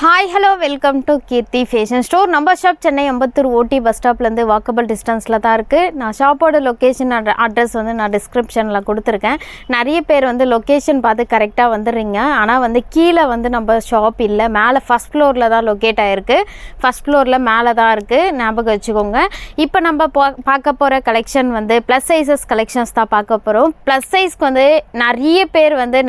Hi hello welcome to Keerthi fashion store. நம்ம shop Chennai Ambattur OT bus ஸ்டாப்லேருந்து walkable டிஸ்டன்ஸில் தான் இருக்குது. நான் ஷாப்போட லொக்கேஷன் அட்ரஸ் வந்து நான் டிஸ்கிரிப்ஷனில் கொடுத்துருக்கேன். நிறைய பேர் வந்து லொக்கேஷன் பார்த்து கரெக்டாக வந்துடுறீங்க. ஆனால் வந்து கீழே வந்து நம்ம ஷாப் இல்லை, மேலே ஃபஸ்ட் ஃப்ளோரில் தான் லொக்கேட் ஆகிருக்கு. ஃபஸ்ட் ஃப்ளோரில் மேலே தான் இருக்குது, ஞாபகம் வச்சுக்கோங்க. இப்போ நம்ம பார்க்க போகிற கலெக்ஷன் வந்து ப்ளஸ் சைஸஸ் கலெக்ஷன்ஸ் தான் பார்க்க போகிறோம். ப்ளஸ் சைஸ்க்கு வந்து நிறைய பேர் வந்து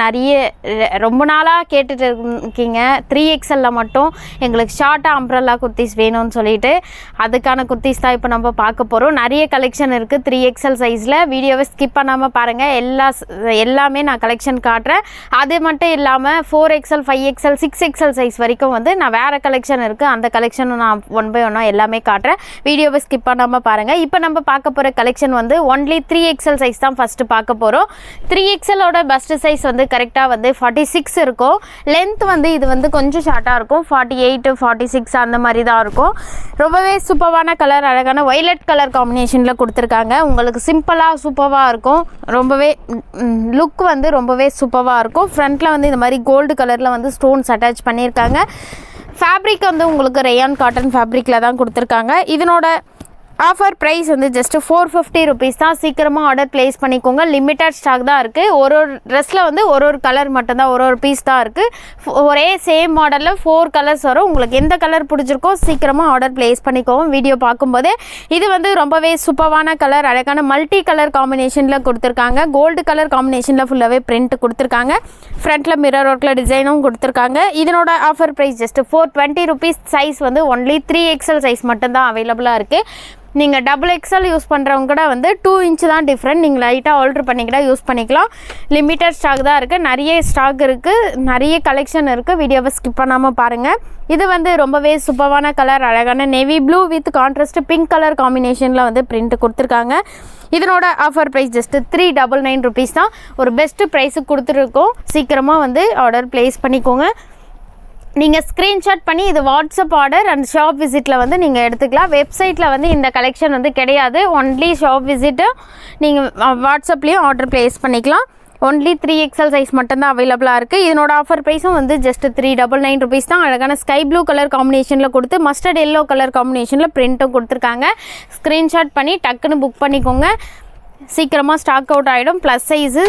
ரொம்ப நாளாக கேட்டுட்டு இருக்கீங்க. 3XL மட்டும் எங்களுக்கு ஷார்ட்டாக அம்ப்ரெல்லா குர்த்திஸ் வேணும்னு சொல்லிட்டு அதுக்கான குர்த்திஸ் தான் இப்போ நம்ம பார்க்க போகிறோம். நிறைய கலெக்ஷன் இருக்குது 3XL சைஸில். வீடியோவை ஸ்கிப் பண்ணாமல் பாருங்கள். எல்லாமே நான் கலெக்ஷன் காட்டுறேன். அது மட்டும் இல்லாமல் 4XL 5XL 6XL சைஸ் வரைக்கும் வந்து நான் வேறு கலெக்ஷன் இருக்குது, அந்த கலெக்ஷனும் நான் ஒன் பை ஒன்னாக எல்லாமே காட்டுறேன். வீடியோவை ஸ்கிப் பண்ணாமல் பாருங்கள். இப்போ நம்ம பார்க்க போகிற கலெக்ஷன் வந்து ஒன்லி 3XL சைஸ் தான் ஃபஸ்ட்டு பார்க்க போகிறோம். 3XLோட பெஸ்ட் சைஸ் வந்து கரெக்டாக வந்து 46 இருக்கும். லென்த் வந்து இது வந்து கொஞ்சம் ஷார்ட்டாக இருக்கும், 48 46 அந்த மாதிரி தான் இருக்கும். ரொம்பவே சூப்பரான கலர், அழகான வயலட் கலர் காம்பினேஷனில் கொடுத்துருக்காங்க. உங்களுக்கு சிம்பிளாக சூப்பராக இருக்கும். ரொம்பவே லுக் வந்து ரொம்பவே சூப்பராக இருக்கும். ஃப்ரண்ட்டில் வந்து இந்த மாதிரி கோல்டு கலரில் வந்து ஸ்டோன்ஸ் அட்டாச் பண்ணியிருக்காங்க. ஃபேப்ரிக் வந்து உங்களுக்கு ரேயான் காட்டன் ஃபேப்ரிக்கில் தான் கொடுத்துருக்காங்க. இதனோட ஆஃபர் ப்ரைஸ் வந்து ஜஸ்ட்டு 450 ருபீஸ் தான். சீக்கிரமாக ஆர்டர் ப்ளேஸ் பண்ணிக்கோங்க. லிமிட்டட் ஸ்டாக் தான் இருக்குது. ஒரு ட்ரெஸ்ஸில் வந்து ஒரு கலர் மட்டும்தான், ஒரு பீஸ் தான் இருக்குது. ஒரே சேம் மாடலில் 4 கலர்ஸ் வரும். உங்களுக்கு எந்த கலர் பிடிச்சிருக்கோ சீக்கிரமாக ஆர்டர் ப்ளேஸ் பண்ணிக்கோங்க. வீடியோ பார்க்கும்போதே இது வந்து ரொம்பவே சூப்பரான கலர், அழகான மல்டி கலர் காம்பினேஷனில் கொடுத்துருக்காங்க. கோல்டு கலர் காம்பினேஷனில் ஃபுல்லாகவே பிரிண்ட் கொடுத்துருக்காங்க. ஃப்ரண்ட்டில் மிரர் ஒர்க்கில் டிசைனும் கொடுத்துருக்காங்க. இதனோட offer price just 420 rupees. Size வந்து ஒன்லி 3XL சைஸ் மட்டும்தான் அவைலபிளாக இருக்குது. நீங்கள் XXL யூஸ் பண்ணுறவங்க கூட வந்து 2 இன்ச் தான் டிஃப்ரெண்ட். நீங்கள் லைட்டாக ஆல்ட்ரு பண்ணிக்கிட்டா யூஸ் பண்ணிக்கலாம். லிமிட்டட் ஸ்டாக் தான் இருக்குது. நிறைய ஸ்டாக் இருக்குது, நிறைய கலெக்ஷன் இருக்குது. வீடியோவை ஸ்கிப் பண்ணாமல் பாருங்கள். இது வந்து ரொம்பவே சூப்பரான கலர், அழகான navy blue with contrast pink colour காம்பினேஷனில் வந்து பிரிண்ட் கொடுத்துருக்காங்க. இதனோட ஆஃபர் ப்ரைஸ் ஜஸ்ட்டு 399 ருபீஸ் தான். ஒரு பெஸ்ட்டு ப்ரைஸுக்கு கொடுத்துருக்கோம். சீக்கிரமாக வந்து ஆர்டர் ப்ளேஸ் பண்ணிக்கோங்க. நீங்கள் ஸ்க்ரீன்ஷாட் பண்ணி இது வாட்ஸ்அப் ஆர்டர் அண்ட் ஷாப் விசிட்டில் வந்து நீங்கள் எடுத்துக்கலாம். வெப்சைட்டில் வந்து இந்த கலெக்ஷன் வந்து கிடையாது. ஒன்லி ஷாப் விசிட்டு நீங்கள் வாட்ஸ்அப்லேயும் ஆர்டர் ப்ளேஸ் பண்ணிக்கலாம். ஒன்லி 3XL சைஸ் மட்டும்தான் அவைலபிளாக இருக்குது. இதனோட ஆஃபர் ப்ரைஸும் வந்து ஜஸ்ட் 399 ருபீஸ் தான். அழகான ஸ்கை ப்ளூ கலர் காம்பினேஷனில் கொடுத்து மஸ்டர்ட் எல்லோ கலர் காம்பினேஷனில் பிரிண்ட்டும் கொடுத்துருக்காங்க. ஸ்க்ரீன்ஷாட் பண்ணி டக்குன்னு புக் பண்ணிக்கோங்க. சீக்கிரமாக ஸ்டாக் அவுட் ஆகிடும். ப்ளஸ் சைஸு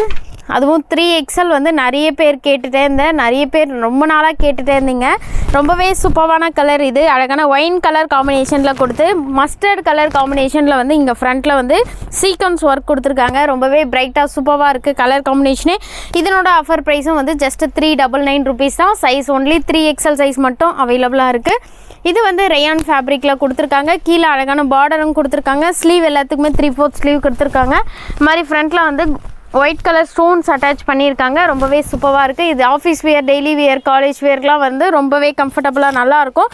அதுவும் 3XL வந்து நிறைய பேர் கேட்டுகிட்டே இருந்தேன். நிறைய பேர் ரொம்ப நாளாக கேட்டுகிட்டே இருந்தீங்க. ரொம்பவே சூப்பரான கலர். இது அழகான ஒயின் கலர் காம்பினேஷனில் கொடுத்து மஸ்டர்ட் கலர் காம்பினேஷனில் வந்து இங்கே ஃப்ரண்ட்டில் வந்து சீக்வன்ஸ் ஒர்க் கொடுத்துருக்காங்க. ரொம்பவே பிரைட்டாக சூப்பராக இருக்குது கலர் காம்பினேஷனே. இதனோட ஆஃபர் ப்ரைஸும் வந்து ஜஸ்ட் 399 ருபீஸ் தான். சைஸ் ஒன்லி 3XL சைஸ் மட்டும் அவைலபிளாக இருக்குது. இது வந்து ரேயான் ஃபேப்ரிக்கில் கொடுத்துருக்காங்க. கீழே அழகான பார்டரும் கொடுத்துருக்காங்க. ஸ்லீவ் எல்லாத்துக்குமே 3/4 ஸ்லீவ் கொடுத்துருக்காங்க. இது மாதிரி ஃப்ரண்ட்டில் வந்து ஒயிட் கலர் ஸ்டோன்ஸ் அட்டாச் பண்ணியிருக்காங்க. ரொம்பவே சூப்பராக இருக்குது. இது office wear, daily wear, college வியர்க்கெலாம் வந்து ரொம்பவே கம்ஃபர்டபுளாக நல்லாயிருக்கும்.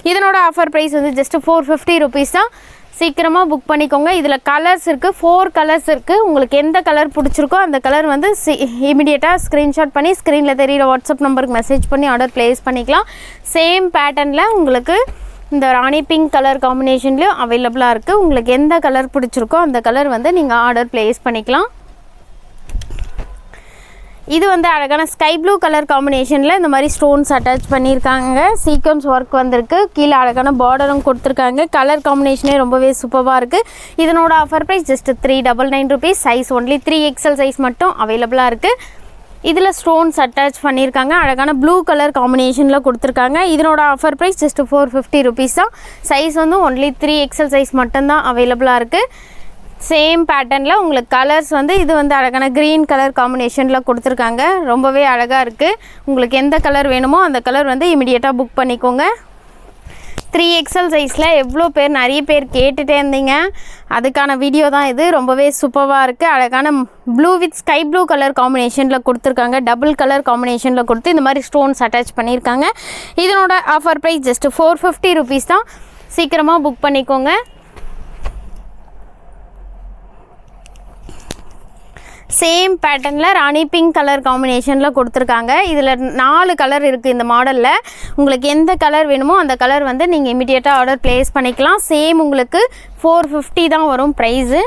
இதனோட ஆஃபர் ப்ரைஸ் வந்து ஜஸ்ட்டு 450 ருபீஸ் தான். சீக்கிரமாக புக் பண்ணிக்கோங்க. இதில் கலர்ஸ் இருக்குது, 4 கலர்ஸ் இருக்குது. உங்களுக்கு எந்த கலர் பிடிச்சிருக்கோ அந்த கலர் வந்து இமீடியட்டாக ஸ்க்ரீன்ஷாட் பண்ணி ஸ்க்ரீனில் தெரியிற வாட்ஸ்அப் நம்பருக்கு மெசேஜ் பண்ணி ஆர்டர் ப்ளேஸ் பண்ணிக்கலாம். சேம் பேட்டர்னில் உங்களுக்கு இந்த ராணி பிங்க் கலர் காம்பினேஷன்லேயும் அவைலபிளாக இருக்குது. உங்களுக்கு எந்த கலர் பிடிச்சிருக்கோ அந்த கலர் வந்து நீங்கள் ஆர்டர் ப்ளேஸ் பண்ணிக்கலாம். இது வந்து அழகான ஸ்கை ப்ளூ கலர் காம்பினேஷனில் இந்த மாதிரி ஸ்டோன்ஸ் அட்டாச் பண்ணியிருக்காங்க. சீக்வன்ஸ் ஒர்க் வந்திருக்கு. கீழே அழகான பார்டரும் கொடுத்துருக்காங்க. கலர் காம்பினேஷனே ரொம்பவே சூப்பராக இருக்குது. இதனோட offer price just 399 rupees. Size only 3XL size மட்டும் அவைலபிளாக இருக்குது. இதில் ஸ்டோன்ஸ் அட்டாச் பண்ணியிருக்காங்க. அழகான ப்ளூ கலர் காம்பினேஷனில் கொடுத்துருக்காங்க. இதனோட ஆஃபர் ப்ரைஸ் ஜஸ்ட் 450 ருபீஸ் தான். சைஸ் வந்து ஒன்லி 3XL சைஸ் மட்டும்தான் அவைலபிளாக இருக்குது. சேம் பேட்டர்னில் உங்களுக்கு கலர்ஸ் வந்து இது வந்து அழகான க்ரீன் கலர் காம்பினேஷனில் கொடுத்துருக்காங்க. ரொம்பவே அழகாக இருக்குது. உங்களுக்கு எந்த கலர் வேணுமோ அந்த கலர் வந்து இமிடியேட்டாக புக் பண்ணிக்கோங்க. 3XL சைஸில் எவ்வளோ பேர் நிறைய பேர் கேட்டுகிட்டே இருந்தீங்க. அதுக்கான வீடியோ தான் இது. ரொம்பவே சூப்பராக இருக்குது. அழகான blue with sky blue colour காம்பினேஷனில் கொடுத்துருக்காங்க. டபுள் கலர் காம்பினேஷனில் கொடுத்து இந்த மாதிரி ஸ்டோன்ஸ் அட்டாச் பண்ணியிருக்காங்க. இதனோட ஆஃபர் ப்ரைஸ் ஜஸ்ட்டு 450 ருபீஸ் தான். சீக்கிரமாக புக் பண்ணிக்கோங்க. சேம் பேட்டர்னில் ராணி பிங்க் கலர் காம்பினேஷனில் கொடுத்துருக்காங்க. இதில் 4 கலர் இருக்குது இந்த மாடலில். உங்களுக்கு எந்த கலர் வேணுமோ அந்த கலர் வந்து நீங்கள் இமிடியேட்டாக ஆர்டர் ப்ளேஸ் பண்ணிக்கலாம். சேம் உங்களுக்கு 450 தான் வரும் ப்ரைஸு.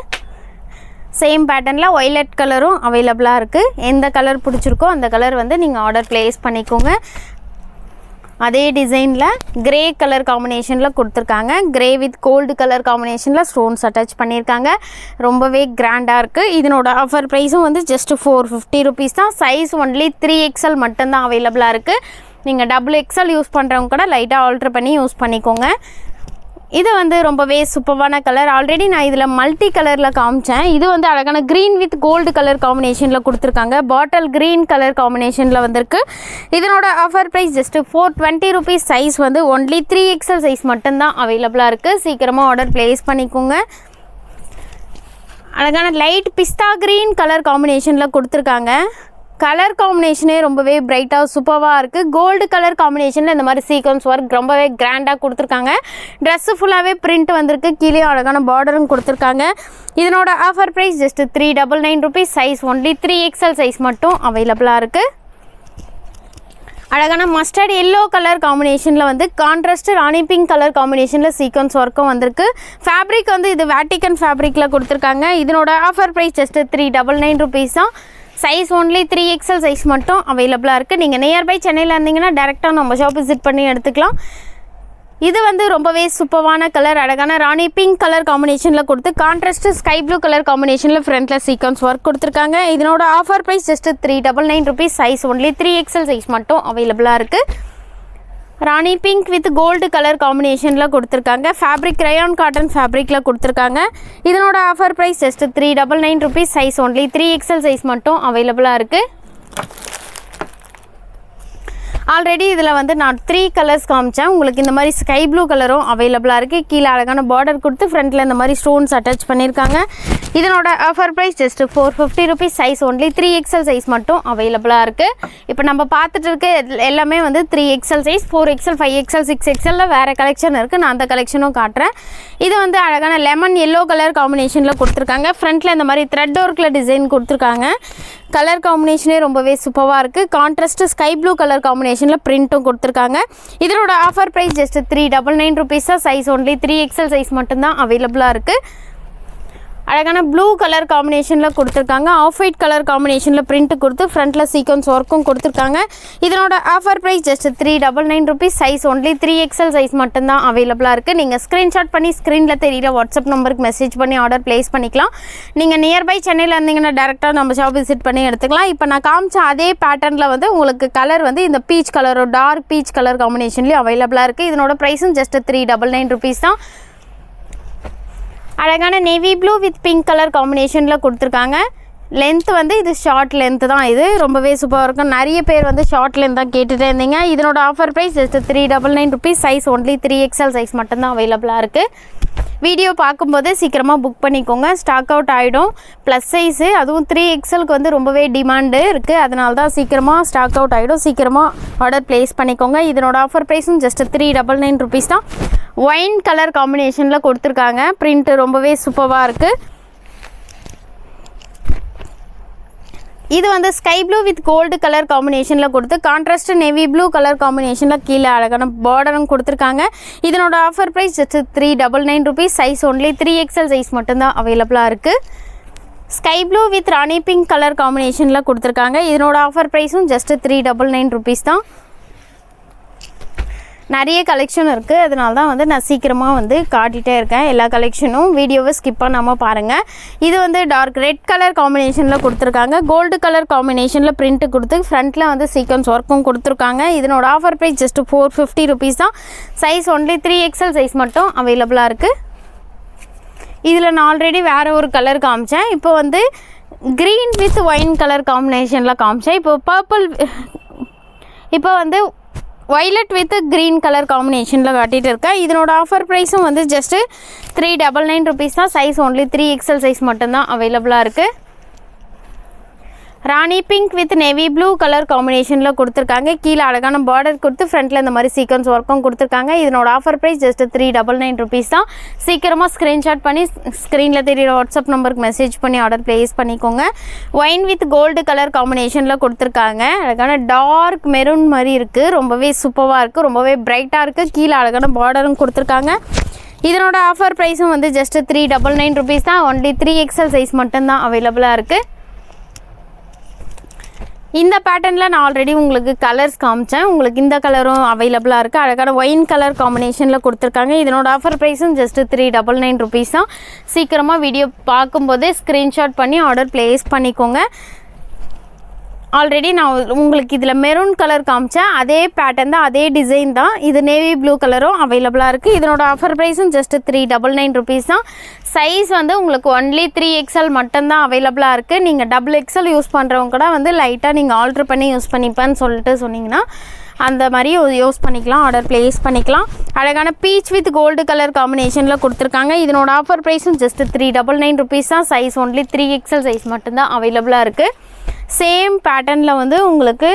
சேம் பேட்டர்னில் ஒய்லட் கலரும் அவைலபிளாக இருக்குது. எந்த கலர் பிடிச்சிருக்கோ அந்த கலர் வந்து நீங்கள் ஆர்டர் ப்ளேஸ் பண்ணிக்கோங்க. அதே டிசைனில் கிரே கலர் காம்பினேஷனில் கொடுத்துருக்காங்க. கிரே வித் கோல்டு கலர் காம்பினேஷனில் ஸ்டோன்ஸ் அட்டாச் பண்ணியிருக்காங்க. ரொம்பவே கிராண்டாக இருக்குது. இதனோட ஆஃபர் ப்ரைஸும் வந்து ஜஸ்ட் 450 ருபீஸ் தான். சைஸ் ஒன்லி 3XL மட்டும்தான் அவைலபிளாக இருக்குது. நீங்கள் XXL யூஸ் பண்ணுறவங்க கூட லைட்டாக ஆல்ட்ரு பண்ணி யூஸ் பண்ணிக்கோங்க. இது வந்து ரொம்பவே சூப்பரான கலர். ஆல்ரெடி நான் இதில் மல்டி கலரில் காமிச்சேன். இது வந்து அழகான க்ரீன் வித் கோல்டு கலர் காம்பினேஷனில் கொடுத்துருக்காங்க. பாட்டில் க்ரீன் கலர் காம்பினேஷனில் வந்திருக்கு. இதனோட offer price just 420 rupees. Size வந்து ஒன்லி 3XL சைஸ் மட்டும்தான் அவைலபிளாக இருக்குது. சீக்கிரமாக ஆர்டர் ப்ளேஸ் பண்ணிக்கோங்க. அழகான லைட் பிஸ்தா க்ரீன் கலர் காம்பினேஷனில் கொடுத்துருக்காங்க. கலர் காம்பினேஷனே ரொம்பவே பிரைட்டாக சூப்பராக இருக்குது. கோல்டு கலர் காம்பினேஷனில் இந்த மாதிரி சீக்வன்ஸ் ஒர்க் ரொம்பவே கிராண்டாக கொடுத்துருக்காங்க. ட்ரெஸ்ஸு ஃபுல்லாகவே பிரிண்ட் வந்திருக்கு. கீழே அழகான பார்டரும் கொடுத்துருக்காங்க. இதனோட offer price just 399 rupees. Size only 3XL size மட்டும் அவைலபிளாக இருக்குது. அழகான மஸ்டர்ட் எல்லோ கலர் காம்பினேஷனில் வந்து கான்ட்ராஸ்ட் ராணி பிங்க் கலர் காம்பினேஷனில் சீக்வன்ஸ் ஒர்க்கும் வந்திருக்கு. ஃபேப்ரிக் வந்து இது வேட்டிக்கன் ஃபேப்ரிக்கில் கொடுத்துருக்காங்க. இதனோட ஆஃபர் ப்ரைஸ் ஜஸ்ட் 399 ருபீஸ் தான். சைஸ் ஒன்லி 3XL சைஸ் மட்டும் அவைலபிளாக இருக்குது. நீங்கள் நியர்பை சென்னையில் இருந்தீங்கன்னா டேரெக்டாக நம்ம ஷாப் விசிட் பண்ணி எடுத்துக்கலாம். இது வந்து ரொம்பவே சூப்பரான கலர். அழகான ராணி பிங்க் கலர் காம்பினேஷனில் கொடுத்து கான்ட்ராஸ்ட் ஸ்கை ப்ளூ கலர் காம்பினேஷனில் ஃப்ரண்ட்டில் சீக்வன்ஸ் ஒர்க் கொடுத்துருக்காங்க. இதனோட offer price just 399 rupees. Size only 3XL size மட்டும் அவைலபிளாக இருக்குது. Rani pink with gold colour காம்பினேஷனில் கொடுத்துருக்காங்க. ஃபேப்ரிக் ரயான் காட்டன் ஃபேப்ரிக்கில் கொடுத்துருக்காங்க. இதனோட offer price just 399 rupees. Size only 3XL size மட்டும் அவைலபிளாக இருக்குது. ஆல்ரெடி இதில் வந்து நான் 3 கலர்ஸ் காமிச்சேன். உங்களுக்கு இந்த மாதிரி ஸ்கை ப்ளூ கலரும் அவைலபிளாக இருக்குது. கீழே அழகான பார்டர் கொடுத்து ஃப்ரண்ட்டில் இந்த மாதிரி ஸ்டோன்ஸ் அட்டாச் பண்ணியிருக்காங்க. இதனோட offer price just 450 rupees. Size only 3XL size மட்டும் அவைலபிளாக இருக்குது. இப்போ நம்ம பார்த்துட்டு இருக்க எல்லாமே வந்து 3XL size. 4XL 5XL 6XL வேறு கலெக்ஷன் இருக்குது. நான் அந்த கலெக்ஷனும் காட்டுறேன். இது வந்து அழகான லெமன் எல்லோ கலர் காம்பினேஷனில் கொடுத்துருக்காங்க. ஃப்ரண்ட்டில் இந்த மாதிரி த்ரெட் ஒர்க்கில் டிசைன் கொடுத்துருக்காங்க. கலர் காம்பினேஷனே ரொம்பவே சூப்பராக இருக்குது. கான்ட்ராஸ்ட் ஸ்கை ப்ளூ கலர் காம்பினேஷனில் பிரிண்ட்டும் கொடுத்துருக்காங்க. இதனோட offer price just 399 rupees. Size only 3XL size மட்டும்தான் அவைலபிளாக இருக்குது. அழகான ப்ளூ கலர் காம்பினேஷனில் கொடுத்துருக்காங்க. ஆஃப் ஒயிட் கலர் காம்பினேஷனில் பிரிண்ட் கொடுத்து ஃப்ரண்ட்டில் சீக்வன்ஸ் ஒர்க்கும் கொடுத்துருக்காங்க. இதனோட offer price just 399 rupees. Size only 3XL size மட்டும்தான் அவைலபிளாக இருக்குது. நீங்கள் ஸ்க்ரீன்ஷாட் பண்ணி ஸ்க்ரீனில் தெரியல வாட்ஸ்அப் நம்பருக்கு மெசேஜ் பண்ணி ஆர்டர் ப்ளேஸ் பண்ணிக்கலாம். நீங்கள் நியர்பை சென்னையில் இருந்தீங்கன்னா டேரெக்டாக நம்ம ஷாப் விசிட் பண்ணி எடுத்துக்கலாம். இப்போ நான் காமிச்ச அதே பேட்டர்னில் வந்து உங்களுக்கு கலர் வந்து இந்த பீச் கலரோ டார்க் பீச் கலர் காம்பினேஷன்லேயும் அவைலபிளாக இருக்குது. இதனோட ப்ரைஸும் ஜஸ்ட் 399 ருபீஸ் தான். அழகான navy blue with pink colour காம்பினேஷனில் கொடுத்துருக்காங்க. லென்த் வந்து இது ஷார்ட் லென்த்து தான். இது ரொம்பவே சூப்பராக இருக்கும். நிறைய பேர் வந்து ஷார்ட் லென்த் தான் கேட்டுகிட்டே இருந்தீங்க. இதனோட offer price just 399 rupees. Size only 3XL size மட்டும்தான் அவைலபிளாக இருக்குது. வீடியோ பார்க்கும்போது சீக்கிரமாக புக் பண்ணிக்கோங்க. ஸ்டாக் அவுட் ஆகிடும். ப்ளஸ் சைஸு அதுவும் 3XLக்கு வந்து ரொம்பவே டிமாண்டு இருக்குது. அதனால தான் சீக்கிரமாக ஸ்டாக் அவுட் ஆகிடும். சீக்கிரமாக ஆர்டர் ப்ளேஸ் பண்ணிக்கோங்க. இதனோட ஆஃபர் ப்ரைஸும் ஜஸ்ட் 399 ருபீஸ் தான். ஒயின் கலர் காம்பினேஷனில் கொடுத்துருக்காங்க. பிரிண்ட்டு ரொம்பவே சூப்பராக இருக்குது. இது வந்து sky blue with gold colour காம்பினேஷனில் கொடுத்து கான்ட்ராஸ்ட் நேவி ப்ளூ கலர் காம்பினேஷனில் கீழே அழகான பார்டரும் கொடுத்துருக்காங்க. இதனோட offer price just 399 rupees. Size only 3XL size மட்டும்தான் அவைலபிளாக இருக்குது. Sky blue with rani pink colour காம்பினேஷனில் கொடுத்துருக்காங்க. இதனோட ஆஃபர் ப்ரைஸும் ஜஸ்ட் 399 ருபீஸ் தான். நிறைய கலெக்ஷன் இருக்குது. அதனால தான் வந்து நான் சீக்கிரமாக வந்து காட்டிகிட்டே இருக்கேன். எல்லா கலெக்ஷனும் வீடியோவை ஸ்கிப் பண்ணாமல் பாருங்கள். இது வந்து டார்க் ரெட் கலர் காம்பினேஷனில் கொடுத்துருக்காங்க. கோல்டு கலர் காம்பினேஷனில் பிரிண்ட்டு கொடுத்து ஃப்ரண்ட்டில் வந்து சீக்வன்ஸ் ஒர்க்கும் கொடுத்துருக்காங்க. இதனோட ஆஃபர் ப்ரைஸ் ஜஸ்ட் 450 ருபீஸ் தான். சைஸ் ஒன்லி 3XL சைஸ் மட்டும் அவைலபிளாக இருக்குது. இதில் நான் ஆல்ரெடி வேறு ஒரு கலர் காமிச்சேன். இப்போ வந்து க்ரீன் வித் ஒயின் கலர் காம்பினேஷனில் காமிச்சேன். இப்போ வந்து வைலட் வித் க்ரீன் கலர் காம்பினேஷனில் காட்டிகிட்டு இருக்கேன். இதனோட ஆஃபர் ப்ரைஸும் வந்து ஜஸ்ட்டு 399 ருபீஸ் தான். சைஸ் ஒன்லி 3XL சைஸ் மட்டும்தான் அவைலபிளாக இருக்குது. Rani pink with navy blue colour காம்பினேஷனில் கொடுத்துருக்காங்க. கீழே அழகான பார்டர் கொடுத்து ஃப்ரண்ட்டில் இந்த மாதிரி சீக்வன்ஸ் ஒர்க்கும் கொடுத்துருக்காங்க. இதனோட ஆஃபர் ப்ரைஸ் ஜஸ்ட் 399 ருபீஸ் தான். சீக்கிரமாக ஸ்க்ரீன்ஷாட் பண்ணி ஸ்க்ரீனில் தெரியுற வாட்ஸ்அப் நம்பருக்கு மெசேஜ் பண்ணி ஆர்டர் ப்ளேஸ் பண்ணிக்கோங்க. ஒயின் வித் கோல்டு கலர் காம்பினேஷனில் கொடுத்துருக்காங்க. அழகான டார்க் மெரூன் மாதிரி இருக்குது. ரொம்பவே சூப்பராக இருக்குது. ரொம்பவே பிரைட்டாக இருக்குது. கீழே அழகான பார்டரும் கொடுத்துருக்காங்க. இதனோட ஆஃபர் ப்ரைஸும் வந்து ஜஸ்ட் 399 ருபீஸ் தான். ஒன்லி 3XL சைஸ் மட்டும்தான் அவைலபிளாக இருக்குது. இந்த பேட்டர்னில் நான் ஆல்ரெடி உங்களுக்கு கலர்ஸ் காமிச்சேன். உங்களுக்கு இந்த கலரும் அவைலபிளாக இருக்குது. அழகான ஒயின் கலர் காம்பினேஷனில் கொடுத்துருக்காங்க. இதனோட ஆஃபர் ப்ரைஸும் ஜஸ்ட் 399 ருபீஸ் தான். சீக்கிரமாக வீடியோ பார்க்கும்போதே ஸ்க்ரீன்ஷாட் பண்ணி ஆர்டர் ப்ளேஸ் பண்ணிக்கோங்க. ஆல்ரெடி நான் உங்களுக்கு இதில் மெரூன் கலர் காமிச்சேன். அதே பேட்டர்ன் தான், அதே டிசைன் தான். இது நேவி ப்ளூ கலரும் அவைலபிளாக இருக்குது. இதனோட ஆஃபர் ப்ரைஸும் ஜஸ்ட் 399 ருபீஸ் தான். சைஸ் வந்து உங்களுக்கு ஒன்லி 3XL மட்டும்தான் அவைலபிளாக இருக்குது. நீங்கள் XXL யூஸ் பண்ணுறவங்க கூட வந்து லைட்டாக நீங்கள் ஆல்ட்ரு பண்ணி யூஸ் பண்ணிப்பேன்னு சொல்லிட்டு சொன்னீங்கன்னா அந்த மாதிரி யூஸ் பண்ணிக்கலாம், ஆர்டர் ப்ளேஸ் பண்ணிக்கலாம். அழகான பீச் வித் கோல்டு கலர் காம்பினேஷனில் கொடுத்துருக்காங்க. இதனோட ஆஃபர் ப்ரைஸும் ஜஸ்ட் 399 ருபீஸ் தான். சைஸ் ஒன்லி 3XL சைஸ் மட்டும்தான் அவைலபிளாக இருக்குது. சேம் பேட்டர்னில் வந்து உங்களுக்கு